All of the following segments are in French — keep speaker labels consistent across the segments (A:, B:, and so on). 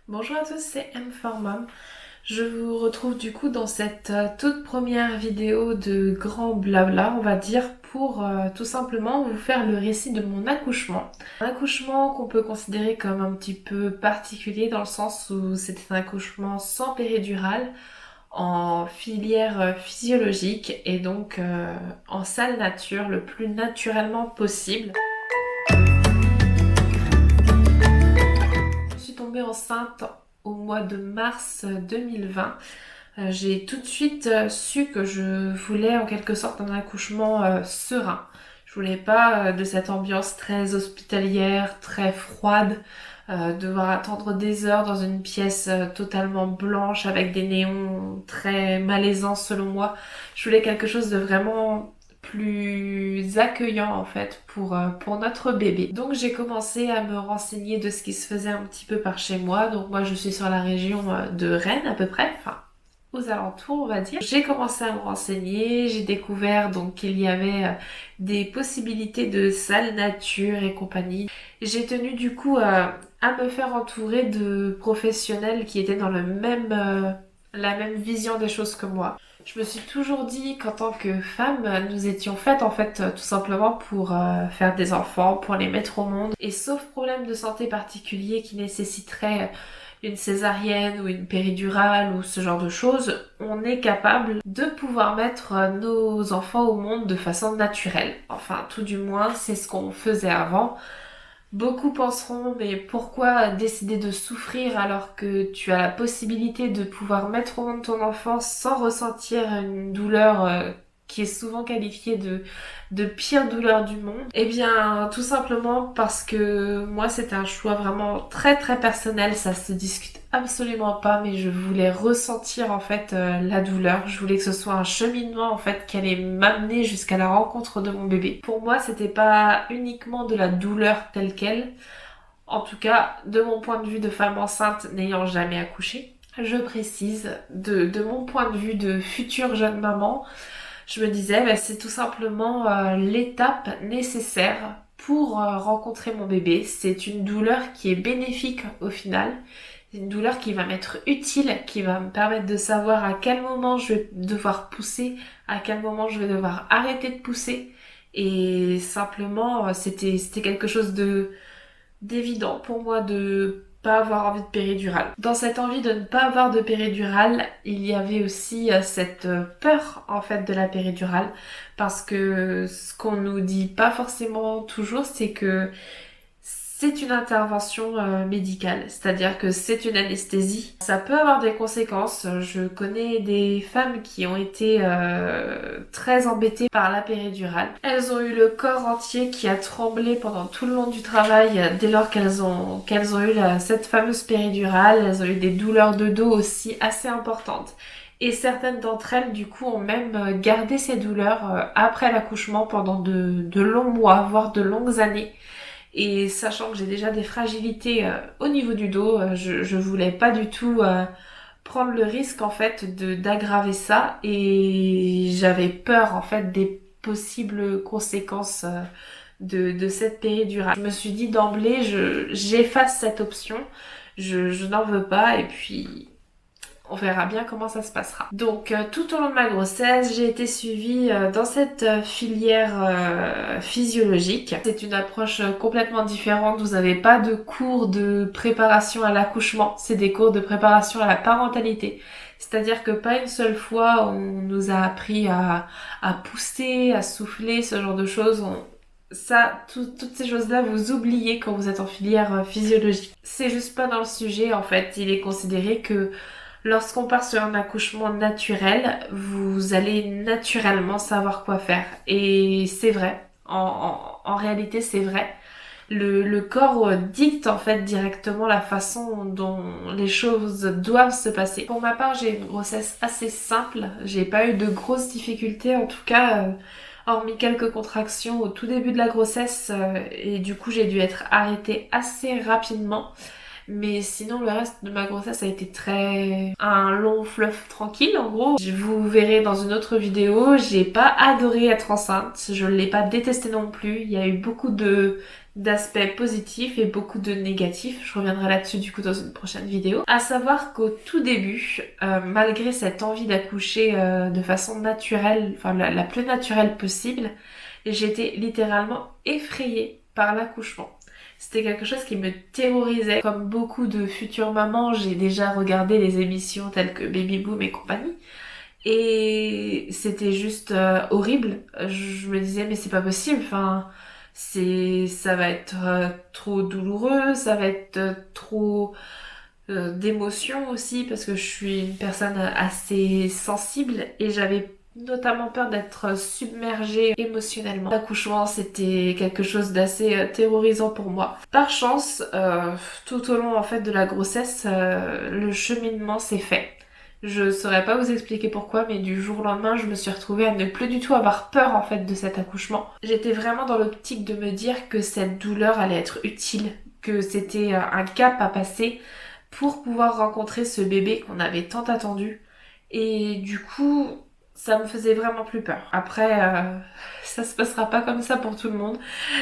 A: Bonjour à tous, c'est M4Mom. Je vous retrouve du coup dans cette toute première vidéo de grand blabla, on va dire, pour tout simplement vous faire le récit de mon accouchement. Un accouchement qu'on peut considérer comme un petit peu particulier dans le sens où c'était un accouchement sans péridurale, en filière physiologique et donc en salle nature le plus naturellement possible. Je suis tombée enceinte au mois de mars 2020. J'ai tout de suite su que je voulais en quelque sorte un accouchement serein. Je voulais pas de cette ambiance très hospitalière, très froide, devoir attendre des heures dans une pièce totalement blanche avec des néons très malaisants selon moi. Je voulais quelque chose de vraiment plus accueillant en fait pour notre bébé. Donc j'ai commencé à me renseigner de ce qui se faisait un petit peu par chez moi. Donc moi je suis sur la région de Rennes à peu près, enfin aux alentours, on va dire. J'ai commencé à me renseigner, j'ai découvert donc qu'il y avait des possibilités de salle nature et compagnie. J'ai tenu du coup à me faire entourer de professionnels qui étaient dans la même vision des choses que moi. Je me suis toujours dit qu'en tant que femme, nous étions faites en fait tout simplement pour faire des enfants, pour les mettre au monde. Et sauf problème de santé particulier qui nécessiterait une césarienne ou une péridurale ou ce genre de choses, on est capable de pouvoir mettre nos enfants au monde de façon naturelle. Enfin, tout du moins, c'est ce qu'on faisait avant. Beaucoup penseront, mais pourquoi décider de souffrir alors que tu as la possibilité de pouvoir mettre au monde ton enfant sans ressentir une douleur qui est souvent qualifiée de pire douleur du monde? Eh bien, tout simplement parce que moi, c'était un choix vraiment très très personnel, ça se discute absolument pas, mais je voulais ressentir en fait la douleur. Je voulais que ce soit un cheminement en fait qui allait m'amener jusqu'à la rencontre de mon bébé. Pour moi, c'était pas uniquement de la douleur telle quelle, en tout cas de mon point de vue de femme enceinte n'ayant jamais accouché. Je précise, de mon point de vue de future jeune maman, je me disais, bah, c'est tout simplement l'étape nécessaire pour rencontrer mon bébé. C'est une douleur qui est bénéfique au final. C'est une douleur qui va m'être utile, qui va me permettre de savoir à quel moment je vais devoir pousser, à quel moment je vais devoir arrêter de pousser. Et simplement, c'était quelque chose de d'évident pour moi de pas avoir envie de péridurale. Dans cette envie de ne pas avoir de péridurale, il y avait aussi cette peur en fait de la péridurale parce que ce qu'on nous dit pas forcément toujours, c'est que c'est une intervention médicale, c'est-à-dire que c'est une anesthésie. Ça peut avoir des conséquences. Je connais des femmes qui ont été très embêtées par la péridurale. Elles ont eu le corps entier qui a tremblé pendant tout le long du travail dès lors qu'elles ont eu cette fameuse péridurale. Elles ont eu des douleurs de dos aussi assez importantes. Et certaines d'entre elles, du coup, ont même gardé ces douleurs après l'accouchement pendant de longs mois, voire de longues années. Et sachant que j'ai déjà des fragilités au niveau du dos, je voulais pas du tout prendre le risque en fait d'aggraver ça et j'avais peur en fait des possibles conséquences de cette péridurale. Je me suis dit d'emblée, j'efface cette option, je n'en veux pas et puis on verra bien comment ça se passera. Donc tout au long de ma grossesse, j'ai été suivie dans cette filière physiologique. C'est une approche complètement différente. Vous n'avez pas de cours de préparation à l'accouchement, c'est des cours de préparation à la parentalité. C'est-à-dire que pas une seule fois on nous a appris à pousser, à souffler, ce genre de choses. Toutes ces choses-là, vous oubliez quand vous êtes en filière physiologique. C'est juste pas dans le sujet en fait. Il est considéré que lorsqu'on part sur un accouchement naturel, vous allez naturellement savoir quoi faire. Et c'est vrai. En réalité, c'est vrai. Le corps dicte en fait directement la façon dont les choses doivent se passer. Pour ma part, j'ai une grossesse assez simple. J'ai pas eu de grosses difficultés, en tout cas, hormis quelques contractions au tout début de la grossesse. Et du coup, j'ai dû être arrêtée assez rapidement. Mais sinon, le reste de ma grossesse a été un long fleuve tranquille, en gros. Vous verrez dans une autre vidéo, j'ai pas adoré être enceinte, je l'ai pas détesté non plus. Il y a eu beaucoup d'aspects positifs et beaucoup de négatifs. Je reviendrai là-dessus du coup dans une prochaine vidéo. À savoir qu'au tout début, malgré cette envie d'accoucher de façon naturelle, enfin la plus naturelle possible, j'étais littéralement effrayée par l'accouchement. C'était quelque chose qui me terrorisait. Comme beaucoup de futures mamans, j'ai déjà regardé les émissions telles que Baby Boom et compagnie. Et c'était juste horrible. Je me disais mais c'est pas possible. Enfin, ça va être trop douloureux, ça va être trop d'émotions aussi parce que je suis une personne assez sensible et j'avais notamment peur d'être submergée émotionnellement. L'accouchement, c'était quelque chose d'assez terrorisant pour moi. Par chance, tout au long en fait de la grossesse, le cheminement s'est fait. Je saurais pas vous expliquer pourquoi, mais du jour au lendemain, je me suis retrouvée à ne plus du tout avoir peur en fait de cet accouchement. J'étais vraiment dans l'optique de me dire que cette douleur allait être utile, que c'était un cap à passer pour pouvoir rencontrer ce bébé qu'on avait tant attendu. Et du coup, ça me faisait vraiment plus peur. Après, ça se passera pas comme ça pour tout le monde.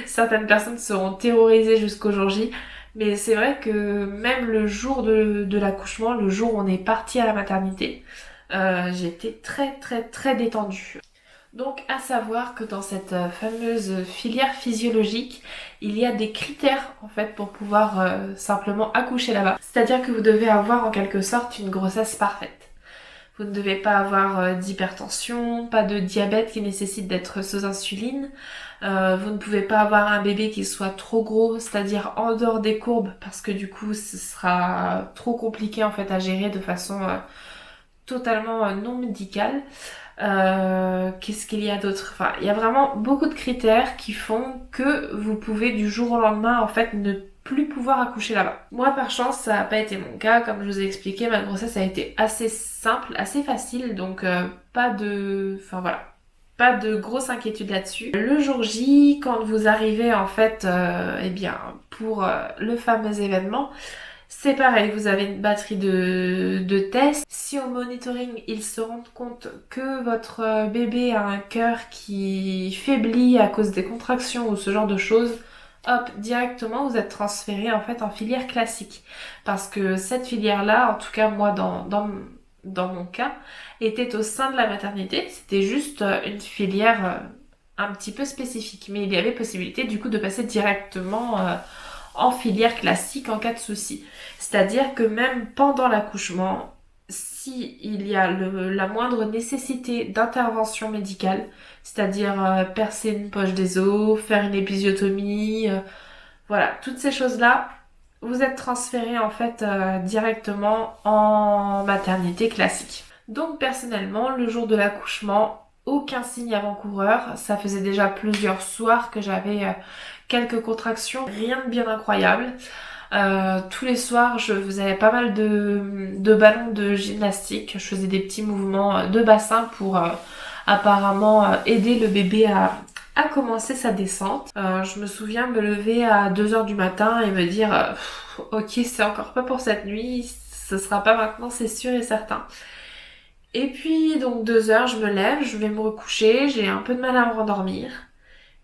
A: Certaines personnes seront terrorisées jusqu'au jour J. Mais c'est vrai que même le jour de l'accouchement, le jour où on est parti à la maternité, j'étais très détendue. Donc à savoir que dans cette fameuse filière physiologique, il y a des critères en fait pour pouvoir simplement accoucher là-bas. C'est-à-dire que vous devez avoir en quelque sorte une grossesse parfaite. Vous ne devez pas avoir d'hypertension, pas de diabète qui nécessite d'être sous insuline. Vous ne pouvez pas avoir un bébé qui soit trop gros, c'est-à-dire en dehors des courbes, parce que du coup ce sera trop compliqué en fait à gérer de façon totalement non médicale. Qu'est-ce qu'il y a d'autre? Enfin, il y a vraiment beaucoup de critères qui font que vous pouvez du jour au lendemain en fait ne plus pouvoir accoucher là-bas. Moi par chance ça n'a pas été mon cas, comme je vous ai expliqué, ma grossesse a été assez simple, assez facile, donc pas de... Enfin voilà. Pas de grosse inquiétude là-dessus. Le jour J, quand vous arrivez en fait, eh bien, pour le fameux événement, c'est pareil, vous avez une batterie de tests. Si au monitoring, ils se rendent compte que votre bébé a un cœur qui faiblit à cause des contractions ou ce genre de choses, hop, directement vous êtes transféré en fait en filière classique. Parce que cette filière-là, en tout cas moi dans mon cas, était au sein de la maternité. C'était juste une filière un petit peu spécifique. Mais il y avait possibilité du coup de passer directement en filière classique en cas de souci. C'est-à-dire que même pendant l'accouchement, si il y a la moindre nécessité d'intervention médicale, c'est-à-dire percer une poche des os, faire une épisiotomie, voilà, toutes ces choses-là, vous êtes transféré en fait directement en maternité classique. Donc personnellement, le jour de l'accouchement, aucun signe avant-coureur. Ça faisait déjà plusieurs soirs que j'avais quelques contractions, rien de bien incroyable. Tous les soirs, je faisais pas mal de ballons de gymnastique. Je faisais des petits mouvements de bassin pour apparemment aider le bébé à commencer sa descente. Je me souviens me lever à 2h du matin et me dire ok, c'est encore pas pour cette nuit, ce sera pas maintenant, c'est sûr et certain. Et puis donc 2h, je me lève, je vais me recoucher, j'ai un peu de mal à me rendormir.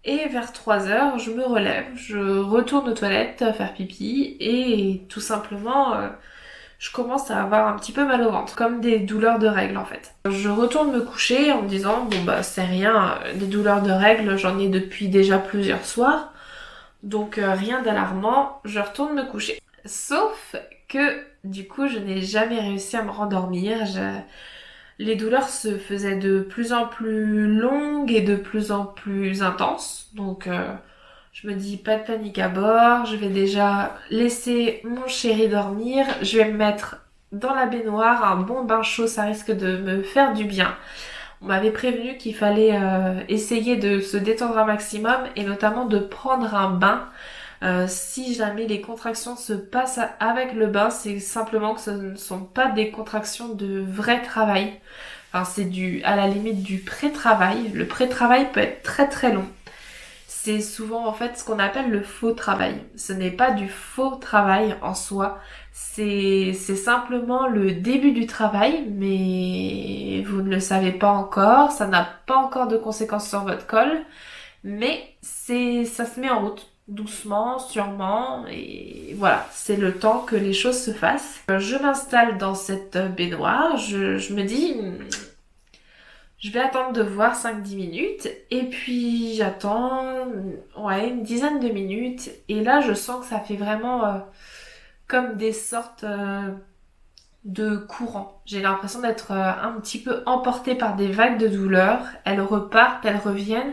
A: Et vers 3h, je me relève, je retourne aux toilettes faire pipi et tout simplement, je commence à avoir un petit peu mal au ventre, comme des douleurs de règles en fait. Je retourne me coucher en me disant, bon bah c'est rien, des douleurs de règles, j'en ai depuis déjà plusieurs soirs, donc rien d'alarmant, je retourne me coucher. Sauf que du coup, je n'ai jamais réussi à me rendormir. Les douleurs se faisaient de plus en plus longues et de plus en plus intenses. Donc je me dis pas de panique à bord, je vais déjà laisser mon chéri dormir, je vais me mettre dans la baignoire, un bon bain chaud, ça risque de me faire du bien. On m'avait prévenu qu'il fallait essayer de se détendre un maximum et notamment de prendre un bain. Si jamais les contractions se passent avec le bain, c'est simplement que ce ne sont pas des contractions de vrai travail. Enfin, c'est à la limite du pré-travail. Le pré-travail peut être très long. c'est souvent en fait ce qu'on appelle le faux travail. Ce n'est pas du faux travail en soi, c'est simplement le début du travail, mais vous ne le savez pas encore, ça n'a pas encore de conséquences sur votre col, mais ça se met en route. Doucement, sûrement, et voilà, c'est le temps que les choses se fassent. Je m'installe dans cette baignoire, je me dis, je vais attendre de voir 5-10 minutes et puis j'attends ouais, une dizaine de minutes et là je sens que ça fait vraiment comme des sortes de courants. J'ai l'impression d'être un petit peu emportée par des vagues de douleur. Elles repartent, elles reviennent.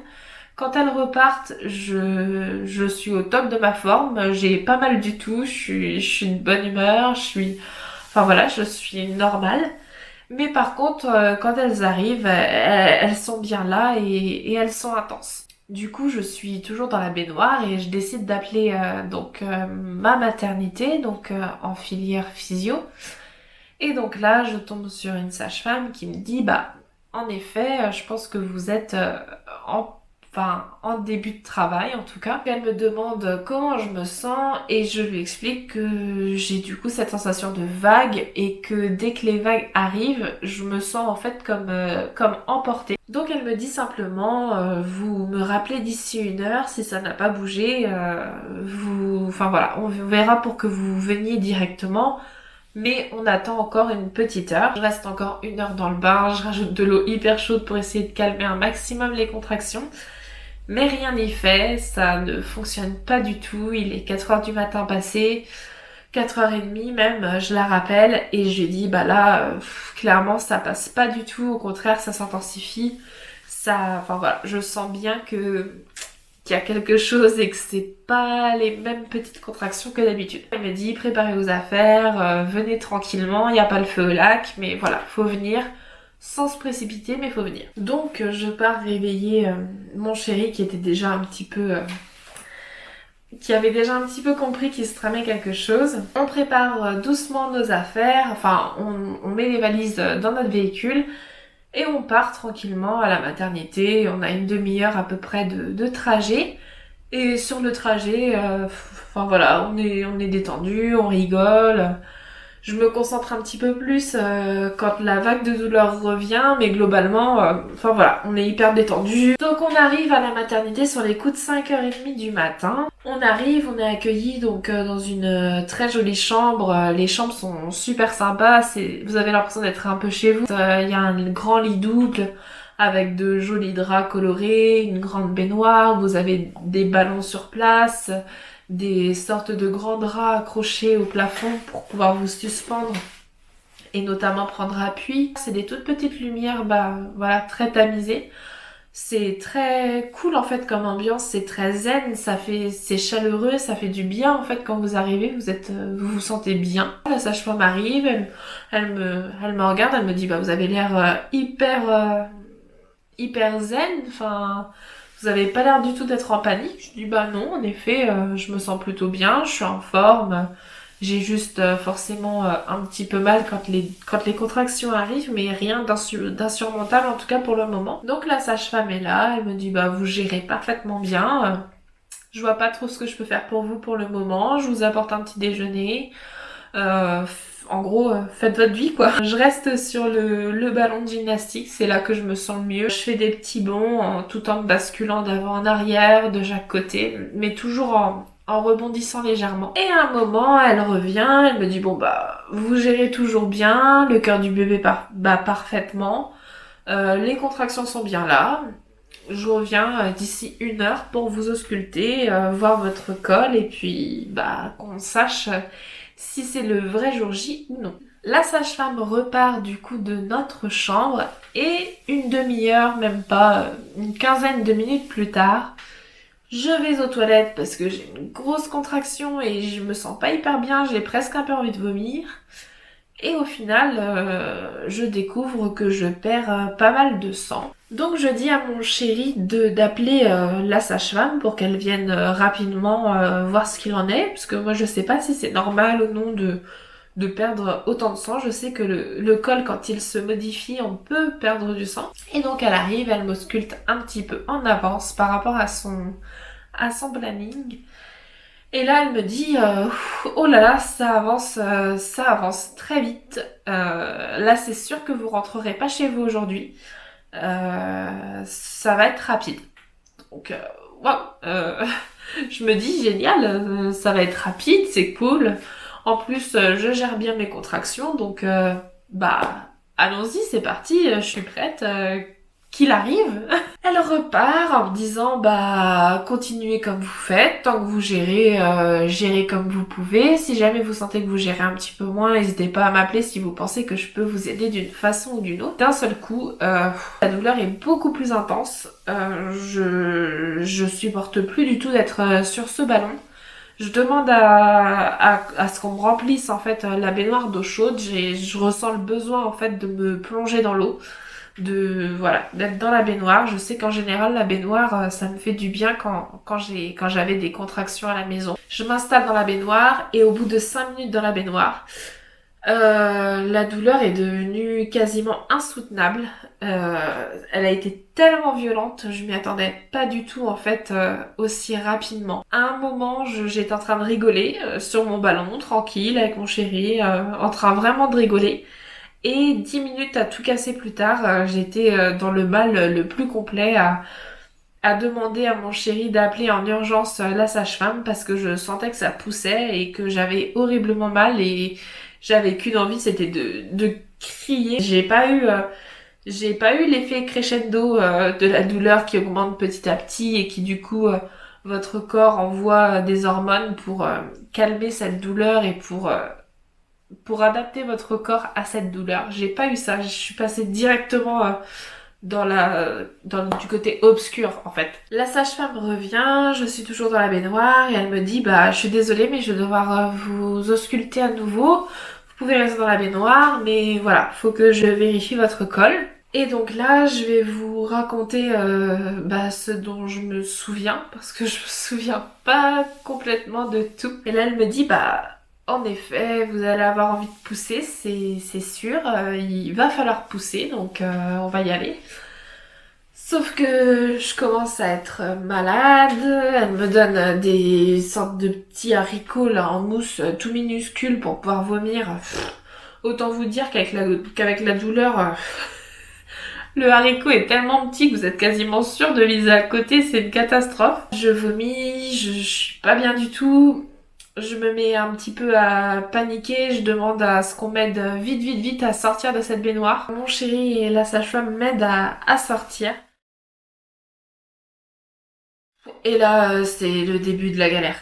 A: Quand elles repartent, je suis au top de ma forme. J'ai pas mal du tout. Je suis de bonne humeur. Enfin voilà, je suis normale. Mais par contre, quand elles arrivent, elles sont bien là et elles sont intenses. Du coup, je suis toujours dans la baignoire et je décide d'appeler ma maternité, en filière physio. Et donc là, je tombe sur une sage-femme qui me dit, bah, en effet, je pense que vous êtes en en début de travail en tout cas. Elle me demande comment je me sens et je lui explique que j'ai du coup cette sensation de vague et que dès que les vagues arrivent, je me sens en fait comme emportée. Donc elle me dit simplement, vous me rappelez d'ici 1 heure si ça n'a pas bougé, enfin voilà, on verra pour que vous veniez directement. Mais on attend encore une petite heure. Je reste encore 1 heure dans le bain, je rajoute de l'eau hyper chaude pour essayer de calmer un maximum les contractions. Mais rien n'y fait, ça ne fonctionne pas du tout. Il est 4 heures du matin passé, 4h30 même, je la rappelle et je lui dis bah là, clairement ça passe pas du tout, au contraire ça s'intensifie. Enfin voilà, je sens bien qu'il y a quelque chose et que c'est pas les mêmes petites contractions que d'habitude. Elle me dit préparez vos affaires, venez tranquillement, il n'y a pas le feu au lac, mais voilà, faut venir sans se précipiter, mais faut venir. Donc je pars réveiller mon chéri qui était déjà un petit peu qui avait déjà un petit peu compris qu'il se tramait quelque chose. On prépare doucement nos affaires, enfin on met les valises dans notre véhicule et on part tranquillement à la maternité. On a une demi-heure à peu près de trajet. Et sur le trajet, enfin voilà, on est détendu, on rigole. Je me concentre un petit peu plus quand la vague de douleur revient, mais globalement, enfin voilà, on est hyper détendu. Donc on arrive à la maternité sur les coups de 5h30 du matin. On arrive, on est accueillis dans une très jolie chambre. Les chambres sont super sympas, vous avez l'impression d'être un peu chez vous. Il y a un grand lit double avec de jolis draps colorés, une grande baignoire, vous avez des ballons sur place, des sortes de grands draps accrochés au plafond pour pouvoir vous suspendre et notamment prendre appui. C'est des toutes petites lumières, voilà, très tamisées. C'est très cool en fait comme ambiance, c'est très zen, c'est chaleureux, ça fait du bien en fait quand vous arrivez, vous vous sentez bien. La sage-femme arrive, elle me regarde, elle me dit bah vous avez l'air hyper zen, enfin vous avez pas l'air du tout d'être en panique. Je dis bah non, en effet, je me sens plutôt bien, je suis en forme. J'ai juste forcément un petit peu mal quand les contractions arrivent, mais rien d'insurmontable en tout cas pour le moment. Donc la sage-femme est là, elle me dit bah vous gérez parfaitement bien. Je vois pas trop ce que je peux faire pour vous pour le moment. Je vous apporte un petit déjeuner. En gros, faites votre vie quoi. Je reste sur le ballon de gymnastique, c'est là que je me sens le mieux. Je fais des petits bonds tout en basculant d'avant en arrière, de chaque côté, mais toujours en rebondissant légèrement. Et à un moment, elle revient, elle me dit bon bah vous gérez toujours bien, le cœur du bébé bat parfaitement, les contractions sont bien là. Je reviens d'ici 1 heure pour vous ausculter, voir votre col et puis qu'on sache si c'est le vrai jour J ou non. La sage-femme repart du coup de notre chambre et une demi-heure, même pas, une quinzaine de minutes plus tard, je vais aux toilettes parce que j'ai une grosse contraction et je me sens pas hyper bien, j'ai presque un peu envie de vomir. Et au final, je découvre que je perds pas mal de sang. Donc je dis à mon chéri d'appeler la sage-femme pour qu'elle vienne rapidement voir ce qu'il en est, parce que moi je sais pas si c'est normal ou non de perdre autant de sang. Je sais que le col, quand il se modifie, on peut perdre du sang. Et donc elle arrive, elle m'ausculte un petit peu en avance par rapport à à son planning. Et là, elle me dit, oh là là, ça avance très vite. Là, c'est sûr que vous rentrerez pas chez vous aujourd'hui. Ça va être rapide. Donc, waouh, je me dis génial, ça va être rapide, c'est cool. En plus, je gère bien mes contractions, donc bah allons-y, c'est parti, je suis prête, qu'il arrive. Elle repart en me disant bah continuez comme vous faites, tant que vous gérez, gérez comme vous pouvez. Si jamais vous sentez que vous gérez un petit peu moins, n'hésitez pas à m'appeler si vous pensez que je peux vous aider d'une façon ou d'une autre. D'un seul coup, la douleur est beaucoup plus intense. Je supporte plus du tout d'être sur ce ballon. Je demande à ce qu'on me remplisse en fait la baignoire d'eau chaude. Je ressens le besoin en fait de me plonger dans l'eau, voilà, d'être dans la baignoire. Je sais qu'en général la baignoire ça me fait du bien quand j'avais des contractions à la maison. Je m'installe dans la baignoire et au bout de 5 minutes dans la baignoire, la douleur est devenue quasiment insoutenable. Elle a été tellement violente, je m'y attendais pas du tout en fait aussi rapidement. À un moment, j'étais en train de rigoler sur mon ballon, tranquille, avec mon chéri, en train vraiment de rigoler. Et 10 minutes à tout casser plus tard, j'étais dans le mal le plus complet à demander à mon chéri d'appeler en urgence la sage-femme parce que je sentais que ça poussait et que j'avais horriblement mal et j'avais qu'une envie, c'était de crier. J'ai pas eu l'effet crescendo de la douleur qui augmente petit à petit et qui du coup votre corps envoie des hormones pour calmer cette douleur et pour adapter votre corps à cette douleur. J'ai pas eu ça, je suis passée directement du côté obscur en fait. La sage-femme revient, je suis toujours dans la baignoire et elle me dit bah je suis désolée mais je vais devoir vous ausculter à nouveau. Vous pouvez rester dans la baignoire mais voilà, faut que je vérifie votre col. Et donc là, je vais vous raconter ce dont je me souviens, parce que je me souviens pas complètement de tout. Et là, elle me dit, bah, en effet, vous allez avoir envie de pousser, c'est sûr, il va falloir pousser, donc on va y aller. Sauf que je commence à être malade, elle me donne des sortes de petits haricots là en mousse tout minuscules pour pouvoir vomir. Autant vous dire qu'avec la douleur, le haricot est tellement petit que vous êtes quasiment sûr de viser à côté, c'est une catastrophe. Je vomis, je suis pas bien du tout. Je me mets un petit peu à paniquer, je demande à ce qu'on m'aide vite, vite, vite à sortir de cette baignoire. Mon chéri et la sage-femme m'aident à sortir. Et là, c'est le début de la galère.